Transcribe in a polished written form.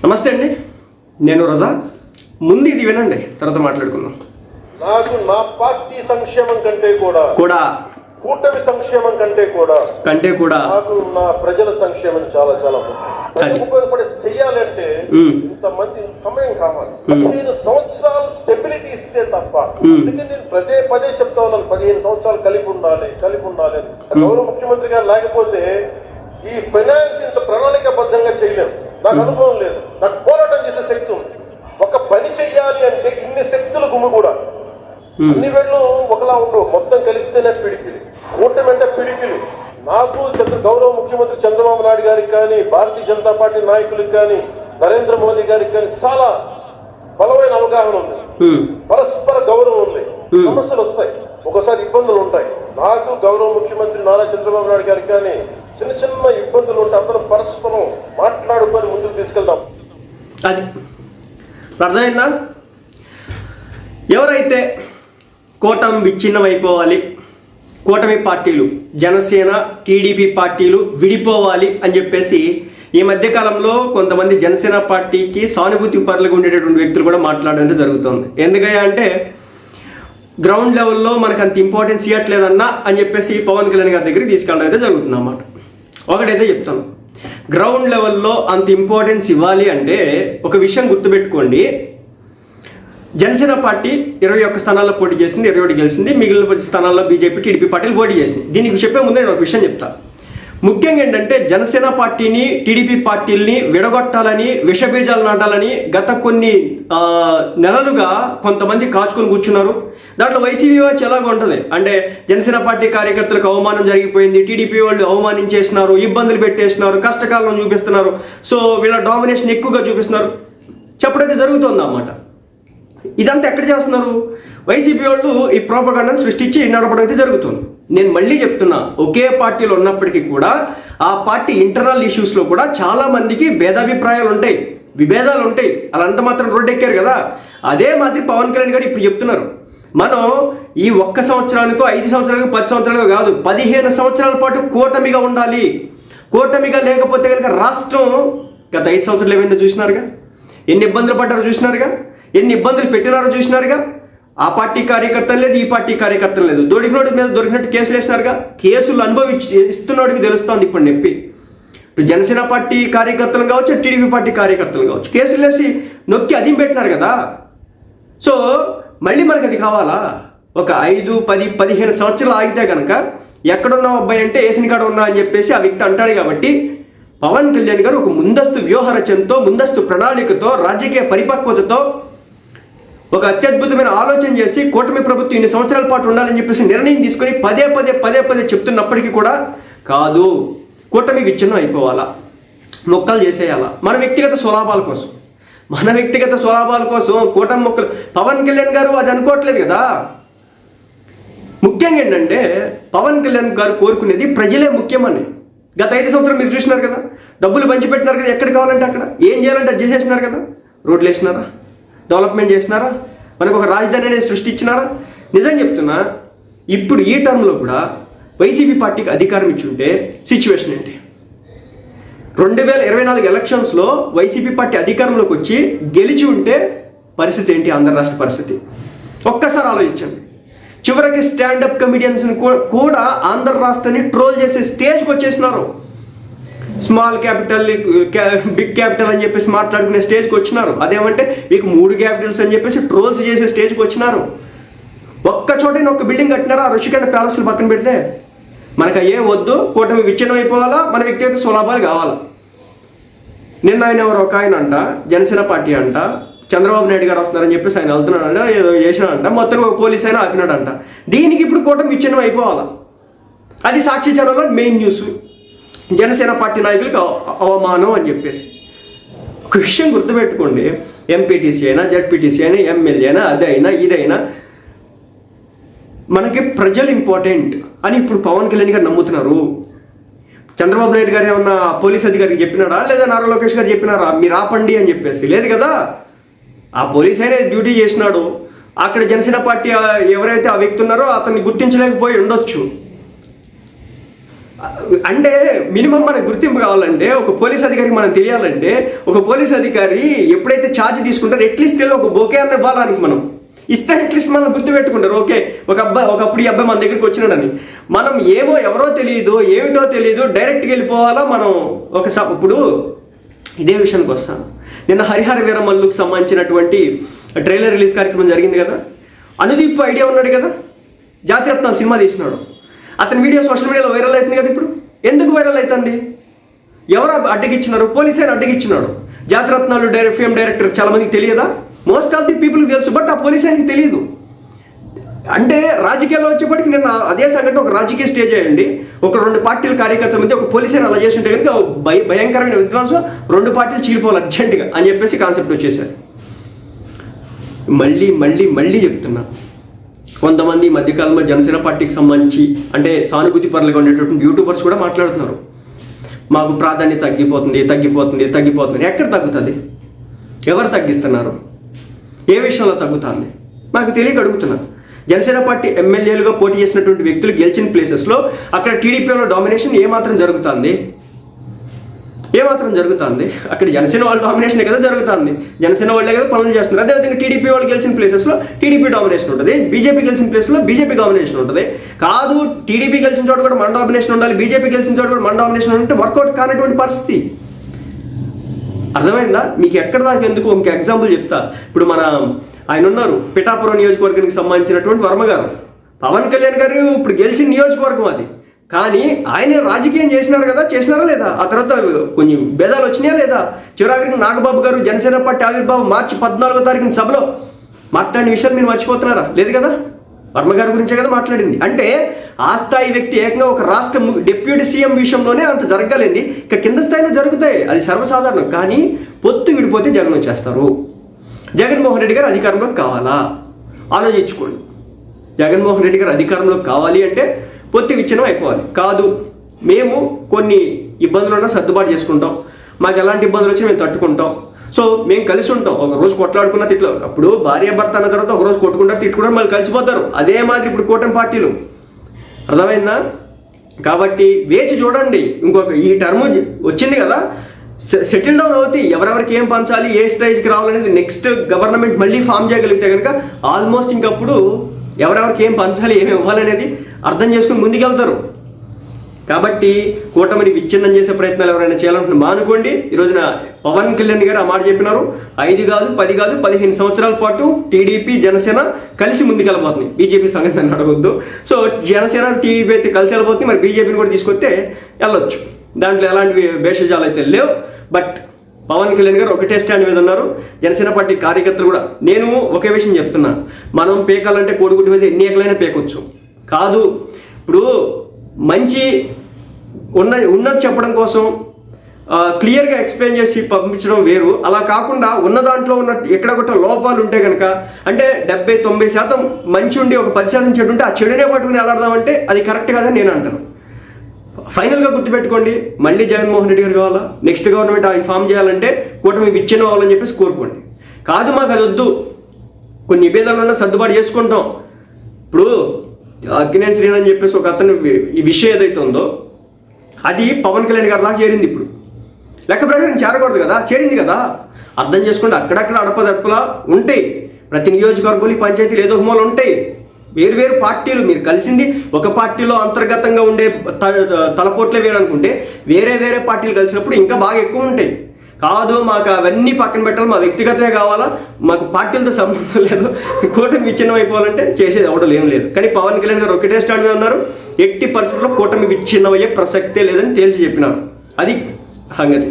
నమస్తే అండి, నేను రజా. ముందు ఇది వినండి, తర్వాత మాట్లాడుకుందాం. నాకు నా పార్టీ సంక్షేమం కంటే కూడా కూటమి సంక్షేమం కంటే కూడా నాకు నా ప్రజల సంక్షేమం చాలా చాలా ముఖ్యం. ఉపయోగపడే చెయ్యాలంటే ఇంతమంది సమయం కావాలి. 15 సంవత్సరాలు స్టెబిలిటీ ఇస్తే తప్ప. అందుకే నేను పదే చెప్తా ఉన్నాను, 15 సంవత్సరాలు కలిపి ఉండాలి అని. గౌరవ ముఖ్యమంత్రి గారు లేకపోతే ఈ ఫైనాన్స్ ఇంత ప్రణాళికాబద్ధంగా చేయలేము. నాకు అనుభవం లేదు, నాకు పోరాటం చేసే శక్తి ఉంది. ఒక పని చెయ్యాలి అంటే ఇన్ని శక్తులు గుమ్ము కూడా అన్ని వేళ్ళు ఒకలా ఉండవు, మొత్తం కలిస్తేనే పిడికిలి. కూటమి అంటే పిడికిలి. నాకు గౌరవ ముఖ్యమంత్రి చంద్రబాబు నాయుడు గారికి కానీ, భారతీయ జనతా పార్టీ నాయకులకు కానీ, నరేంద్ర మోదీ గారికి కానీ చాలా బలమైన అవగాహన ఉంది, పరస్పర గౌరవం ఉంది. సమస్యలు వస్తాయి, ఒకసారి ఇబ్బందులు ఉంటాయి. నాకు గౌరవ ముఖ్యమంత్రి నారా చంద్రబాబు నాయుడు గారికి కానీ చిన్న చిన్న ఇబ్బందులు ఉంటే అందరం పరస్పరం మాట్లాడుకొని ముందుకు తీసుకెళ్దాం. అది అర్థమైందా? ఎవరైతే కూటమి విచ్ఛిన్నమైపోవాలి, కూటమి పార్టీలు జనసేన టీడీపీ పార్టీలు విడిపోవాలి అని చెప్పేసి ఈ మధ్యకాలంలో కొంతమంది జనసేన పార్టీకి సానుభూతి పరులుగా ఉండేటటువంటి వ్యక్తులు కూడా మాట్లాడడం జరుగుతుంది. ఎందుకయ్యా అంటే గ్రౌండ్ లెవెల్లో మనకు అంత ఇంపార్టెన్స్ ఇవ్వట్లేదన్నా అని చెప్పేసి పవన్ కళ్యాణ్ గారి దగ్గరికి తీసుకెళ్ళడం అయితే జరుగుతుంది అన్నమాట. ఒకటైతే చెప్తాను, గ్రౌండ్ లెవెల్లో అంత ఇంపార్టెన్స్ ఇవ్వాలి అంటే ఒక విషయం గుర్తుపెట్టుకోండి. జనసేన పార్టీ 21 స్థానాల్లో పోటీ చేసింది, 21 గెలిచింది. మిగిలిన 10 స్థానాల్లో బీజేపీ టీడీపీ పార్టీలు పోటీ చేసింది. దీనికి చెప్పే ముందు నేను ఒక విషయం చెప్తాను. ముఖ్యంగా ఏంటంటే జనసేన పార్టీని టీడీపీ పార్టీలని విడగొట్టాలని, విషబీజాలు నాటాలని గత కొన్ని నెలలుగా కొంతమంది కాచుకొని కూర్చున్నారు. దాంట్లో వైసీపీ వచ్చి ఎలాగో ఉంటుంది అంటే జనసేన పార్టీ కార్యకర్తలకు అవమానం జరిగిపోయింది, టీడీపీ వాళ్ళు అవమానించేసినారు, ఇబ్బందులు పెట్టేసినారు, కష్టకాలం చూపిస్తున్నారు, సో వీళ్ళ డామినేషన్ ఎక్కువగా చూపిస్తున్నారు చెప్పడైతే జరుగుతుంది అన్నమాట. ఇదంతా ఎక్కడ చేస్తున్నారు? వైసీపీ వాళ్ళు ఈ ప్రోపగాండాను సృష్టించి నడపడం అయితే జరుగుతుంది. నేను మళ్ళీ చెప్తున్నా, ఒకే పార్టీలో ఉన్నప్పటికీ కూడా ఆ పార్టీ ఇంటర్నల్ ఇష్యూస్లో కూడా చాలామందికి భేదాభిప్రాయాలు ఉంటాయి, విభేదాలు ఉంటాయి. వాళ్ళంతా మాత్రం రోడ్డు ఎక్కారు కదా. అదే మాదిరి పవన్ కళ్యాణ్ గారు ఇప్పుడు చెప్తున్నారు, మనం ఈ 1 సంవత్సరానికో 5 సంవత్సరాలకో 10 సంవత్సరాలకో కాదు, 15 సంవత్సరాల పాటు కూటమిగా ఉండాలి. కూటమిగా లేకపోతే కనుక రాష్ట్రం గత 5 సంవత్సరాలు ఏమైందో చూసినారుగా, ఎన్ని ఇబ్బందులు పడ్డారో చూసినారుగా, ఎన్ని ఇబ్బందులు పెట్టినారో చూసినారుగా. ఆ పార్టీ కార్యకర్తలు లేదు, ఈ పార్టీ కార్యకర్తలు లేదు, దొరికినోడి మీద దొరికినట్టు కేసులు వేసినారుగా. కేసులు ఇస్తున్నోడికి తెలుస్తోంది ఇప్పుడు నొప్పి. ఇప్పుడు జనసేన పార్టీ కార్యకర్తలు కావచ్చు, టీడీపీ పార్టీ కార్యకర్తలు కావచ్చు, కేసులు వేసి నొక్కి అదిం పెట్టినారు కదా. సో మళ్ళీ మనకు అది కావాలా? ఒక 5, 10, 15 సంవత్సరాలు ఆగితే కనుక ఎక్కడున్నావు అబ్బాయి అంటే ఏసిన కాడ ఉన్నా అని చెప్పేసి ఆ వ్యక్తి అంటాడు. కాబట్టి పవన్ కళ్యాణ్ గారు ఒక ముందస్తు వ్యూహ రచనతో, ముందస్తు ప్రణాళికతో, రాజకీయ పరిపక్వతతో ఒక అత్యద్భుతమైన ఆలోచన చేసి కూటమి ప్రభుత్వం ఇన్ని సంవత్సరాల పాటు ఉండాలని చెప్పేసి నిర్ణయం తీసుకొని పదే చెప్తున్నప్పటికీ కూడా కాదు, కూటమి విచ్ఛిన్నం అయిపోవాలా, మొక్కలు చేసేయాలా మన వ్యక్తిగత స్వలాభాల కోసం కూటమి మొక్కలు. పవన్ కళ్యాణ్ గారు అది అనుకోవట్లేదు కదా. ముఖ్యంగా ఏంటంటే పవన్ కళ్యాణ్ గారు కోరుకునేది ప్రజలే ముఖ్యమని. గత 5 సంవత్సరాలు మీరు చూసినారు కదా, డబ్బులు పంచిపెట్టినారు కదా, ఎక్కడ కావాలంటే అక్కడ, ఏం చేయాలంటే అది చేసేసినారు కదా. రోడ్లు వేసినారా, డెవలప్మెంట్ చేసినారా, మనకు ఒక రాజధాని అనేది సృష్టించినారా. నిజం చెప్తున్నా, ఇప్పుడు ఈ టర్మ్లో కూడా వైసీపీ పార్టీకి అధికారం ఇచ్చుంటే సిచ్యువేషన్ ఏంటి? 2024 ఎలక్షన్స్లో వైసీపీ పార్టీ అధికారంలోకి వచ్చి గెలిచి ఉంటే పరిస్థితి ఏంటి? ఆంధ్ర రాష్ట్ర పరిస్థితి ఒక్కసారి ఆలోచించండి. చివరికి స్టాండప్ కమెడియన్స్ని కూడా ఆంధ్ర రాష్ట్రాన్ని ట్రోల్ చేసే స్టేజ్కి వచ్చేసినారు. స్మాల్ క్యాపిటల్, బిగ్ క్యాపిటల్ అని చెప్పేసి మాట్లాడుకునే స్టేజ్కి వచ్చినారు. అదేమంటే మీకు 3 క్యాపిటల్స్ అని చెప్పేసి ట్రోల్స్ చేసే స్టేజ్కి వచ్చినారు. ఒక్క చోటైనా ఒక బిల్డింగ్ కట్టినారా? రుషికొండ ప్యాలెస్లు పక్కన పెడితే మనకు ఏ వద్దు, కూటమి విచ్ఛిన్నం అయిపోవాలా, మన వ్యక్తిగత స్వలాభాలు కావాలా. నిన్న ఆయన ఎవరు ఒక ఆయన అంట, జనసేన పార్టీ అంట, చంద్రబాబు నాయుడు గారు వస్తున్నారని చెప్పేసి ఆయన వెళ్తున్నాడంట, ఏదో చేసినాడంట, మొత్తం ఒక పోలీస్ అయినా ఆపినాడంట. దీనికి ఇప్పుడు కూటమి విచ్ఛిన్నం అయిపోవాలా. అది సాక్షి ఛానల్లో మెయిన్ న్యూస్. జనసేన పార్టీ నాయకులకు అవమానం అని చెప్పేసి. ఒక విషయం గుర్తుపెట్టుకోండి, ఎంపీటీసీ అయినా, జడ్పీటీసీ అయినా, ఎమ్మెల్యే అయినా, అదైనా ఇదైనా మనకి ప్రజలు ఇంపార్టెంట్ అని ఇప్పుడు పవన్ కళ్యాణ్ గారు నమ్ముతున్నారు. చంద్రబాబు నాయుడు గారు ఏమన్నా పోలీస్ అధికారికి చెప్పినాడా, లేదా నారా లోకేష్ గారు చెప్పినారా మీరు ఆపండి అని చెప్పేసి? లేదు కదా. ఆ పోలీస్ అయినా డ్యూటీ చేసినాడు. అక్కడ జనసేన పార్టీ ఎవరైతే ఆ వ్యక్తి ఉన్నారో అతన్ని గుర్తించలేకపోయి ఉండొచ్చు. అంటే మినిమం మనకు గుర్తింపు కావాలంటే ఒక పోలీస్ అధికారికి మనం తెలియాలంటే ఒక పోలీస్ అధికారి ఎప్పుడైతే ఛార్జ్ తీసుకుంటారో అట్లీస్ట్ ఒక బొకే అన్న ఇవ్వాలని మనం ఇస్తే అట్లీస్ట్ మనం గుర్తుపెట్టుకుంటారు. ఓకే ఒకప్పుడు ఈ అబ్బాయి మన దగ్గరికి వచ్చినాడని. మనం ఎవరో తెలియదు ఏమిటో తెలియదు డైరెక్ట్గా వెళ్ళిపోవాలా మనం. ఇప్పుడు ఇదే విషయానికి వస్తాను. నిన్న హరిహర వీరమల్లుకు సంబంధించినటువంటి ట్రైలర్ రిలీజ్ కార్యక్రమం జరిగింది కదా. అనుదీప్ ఐడియా ఉన్నాడు కదా, జాతిరత్నాలు సినిమా తీసినాడు. అతని వీడియో సోషల్ మీడియాలో వైరల్ అవుతుంది కదా. ఇప్పుడు ఎందుకు వైరల్ అవుతుంది? ఎవరు అడ్డగిచ్చినారు? పోలీస్ ఆయన అడ్డగిచ్చినాడు. జాతిరత్నాలు ఫిల్మ్ డైరెక్టర్ చాలా మందికి తెలియదా? మోస్ట్ ఆఫ్ ది పీపుల్కి తెలుసు, బట్ ఆ పోలీస్ ఆయనకి తెలియదు. అంటే రాజకీయాల్లో వచ్చేప్పటికి నేను అదే సంఘటన ఒక రాజకీయ స్టేజ్ అయ్యండి. ఒక 2 పార్టీల కార్యకర్తల మధ్య ఒక పోలీస్ అయినా అలా చేస్తుంటే కనుక భయంకరమైన విధ్వంసం, 2 పార్టీలు చీలిపోవాలి అర్జెంటుగా అని చెప్పేసి కాన్సెప్ట్ వచ్చేసారు. మళ్ళీ చెప్తున్నా, కొంతమంది ఈ మధ్యకాలంలో జనసేన పార్టీకి సంబంధించి అంటే సానుభూతి పరులుగా ఉండేటటువంటి యూట్యూబర్స్ కూడా మాట్లాడుతున్నారు. మాకు ప్రాధాన్యత తగ్గిపోతుంది. ఎక్కడ తగ్గుతుంది? ఎవరు తగ్గిస్తున్నారు? ఏ విషయంలో తగ్గుతుంది? నాకు తెలియక అడుగుతున్నాను. జనసేన పార్టీ ఎమ్మెల్యేలుగా పోటీ చేసినటువంటి వ్యక్తులు గెలిచిన ప్లేసెస్లో అక్కడ టీడీపీలో డామినేషన్ ఏమాత్రం జరుగుతుంది? అక్కడ జనసేన వాళ్ళ డామినేషన్ కదా జరుగుతుంది. జనసేన వాళ్ళే కదా పనులు చేస్తున్నారు. అదేవిధంగా టీడీపీ వాళ్ళు గెలిచిన ప్లేసెస్లో టీడీపీ డామినేషన్ ఉంటుంది, బీజేపీ గెలిచిన ప్లేస్లో బీజేపీ డామినేషన్ ఉంటుంది. కాదు టీడీపీ గెలిచిన చోట కూడా మన డామినేషన్ ఉండాలి, బీజేపీ గెలిచిన చోట కూడా మన డామినేషన్ ఉంటే వర్కౌట్ కానటువంటి పరిస్థితి. అర్థమైందా? మీకు ఎక్కడ దాకా ఎందుకు ఇంక ఎగ్జాంపుల్ చెప్తా. ఇప్పుడు ఆయన ఉన్నారు పిఠాపురం నియోజకవర్గానికి సంబంధించినటువంటి వర్మ గారు. పవన్ కళ్యాణ్ గారు ఇప్పుడు గెలిచిన నియోజకవర్గం అది. కానీ ఆయన రాజకీయం చేసినారా లేదా? ఆ తర్వాత కొంచెం భేదాలు వచ్చినాయా లేదా? చివరాఖరికి నాగబాబు గారు జనసేన పార్టీ ఆవిర్భావం మార్చి 14వ తారీఖున సభలో మాట్లాడిన విషయాలు మీరు మర్చిపోతున్నారా? లేదు కదా. వర్మ గారి గురించే కదా మాట్లాడింది. అంటే ఆ స్థాయి వ్యక్తి ఏకంగా ఒక రాష్ట్ర డిప్యూటీ సీఎం విషయంలోనే అంత జరగలేంది, ఇక కింద స్థాయిలో జరుగుతాయి, అది సర్వసాధారణం. కానీ పొత్తు విడిపోతే జగన్ వచ్చేస్తారు. జగన్మోహన్ రెడ్డి గారు అధికారంలోకి కావాలా? ఆలోచించుకోండి. జగన్మోహన్ రెడ్డి గారు అధికారంలోకి కావాలి అంటే పొత్తు విచ్ఛిన్నం అయిపోవాలి. కాదు మేము కొన్ని ఇబ్బందులున్నా సర్దుబాటు చేసుకుంటాం, మాకు ఎలాంటి ఇబ్బందులు వచ్చినా మేము తట్టుకుంటాం, సో మేము కలిసి ఉంటాం. ఒక రోజు కొట్లాడుకున్న తిట్లు, అప్పుడు భార్య భర్త అన్న తర్వాత ఒక రోజు కొట్టుకుంటారు, తిట్టుకుంటారు, మళ్ళీ కలిసిపోతారు. అదే మాదిరి ఇప్పుడు కూటమి పార్టీలు. అర్థమైందా? కాబట్టి వేచి చూడండి. ఈ టర్మ్ వచ్చింది కదా, సెటిల్ డౌన్ అవుతాయి. ఎవరెవరికి ఏం పంచాలి, ఏ స్టేజ్కి రావాలనేది నెక్స్ట్ గవర్నమెంట్ మళ్ళీ ఫామ్ చేయగలిగితే కనుక ఆల్మోస్ట్ ఇంకప్పుడు ఎవరెవరికి ఏం పంచాలి, ఏమి ఇవ్వాలనేది అర్థం చేసుకుని ముందుకెళ్తారు. కాబట్టి కూటమిని విచ్ఛిన్నం చేసే ప్రయత్నాలు ఎవరైనా చేయాలనుకుంటే మానుకోండి. ఈ రోజున పవన్ కళ్యాణ్ గారు ఆ మాట చెప్పినారు. 5 కాదు 10 కాదు 15 సంవత్సరాల పాటు టీడీపీ జనసేన కలిసి ముందుకెళ్ళబోతుంది. బీజేపీ సంగతి నన్ను అడగొద్దు. సో జనసేన టీడీపీ అయితే కలిసి వెళ్ళబోతుంది. మరి బీజేపీని కూడా తీసుకొస్తే వెళ్ళొచ్చు, దాంట్లో ఎలాంటి భేషజాలు అయితే లేవు. బట్ పవన్ కళ్యాణ్ గారు ఒకటే స్టాండ్ మీద ఉన్నారు. జనసేన పార్టీ కార్యకర్తలు కూడా. నేను ఒకే విషయం చెప్తున్నా, మనం పేకాలంటే కోడిగుడ్డు మీద ఎన్ని ఏకలైనా పేకొచ్చు. కాదు ఇప్పుడు మంచి ఉన్నది చెప్పడం కోసం క్లియర్గా ఎక్స్ప్లెయిన్ చేసి పంపించడం వేరు. అలా కాకుండా ఉన్న దాంట్లో ఉన్న ఎక్కడొకట లోపాలు ఉంటే కనుక, అంటే 70-90% మంచి ఉండి ఒక 10% చెడు ఉంటే ఆ చెడునే పట్టుకుని వెళ్ళాడదామంటే అది కరెక్ట్ కాదని నేను అంటాను. ఫైనల్గా గుర్తుపెట్టుకోండి, మళ్ళీ జగన్మోహన్ రెడ్డి గారు కావాలా, నెక్స్ట్ గవర్నమెంట్ ఇన్ఫార్మ్ చేయాలంటే కూటమి విచ్ఛిన్నం అవ్వాలని చెప్పేసి కోరుకోండి. కాదు మాకు అది వద్దు, కొన్ని నివేదనలను సర్దుబాటు చేసుకుంటాం. ఇప్పుడు అగ్నేష్ శ్రీని అని చెప్పేసి ఒక అతను ఈ విషయం ఏదైతే ఉందో అది పవన్ కళ్యాణ్ గారి దాకా చేరింది. ఇప్పుడు లెక్క ప్రకారం చేరకూడదు కదా, చేరింది కదా. అర్థం చేసుకోండి. అక్కడక్కడ అడపదడపలా ఉంటాయి. ప్రతి నియోజకవర్గంలో పంచాయతీలు ఏదో మూల ఉంటాయి. వేరు పార్టీలు, మీరు కలిసింది ఒక పార్టీలో అంతర్గతంగా ఉండే తలపోట్లే వేరు అనుకుంటే వేరే పార్టీలు కలిసినప్పుడు ఇంకా బాగా ఎక్కువ ఉంటాయి. కాదు మాకు అవన్నీ పక్కన పెట్టాలి, మా వ్యక్తిగతమే కావాలా, మాకు పార్టీలతో సంబంధం లేదు, కూటమి విచ్ఛిన్నం అయిపోవాలంటే చేసేది అవడం ఏం లేదు. కానీ పవన్ కళ్యాణ్ గారు ఒకటే స్టాండ్ మీద ఉన్నారు. ఎట్టి పరిస్థితుల్లో కూటమి విచ్ఛిన్నం అయ్యే ప్రసక్తే లేదని తేల్చి చెప్పినారు. అది సంగతి.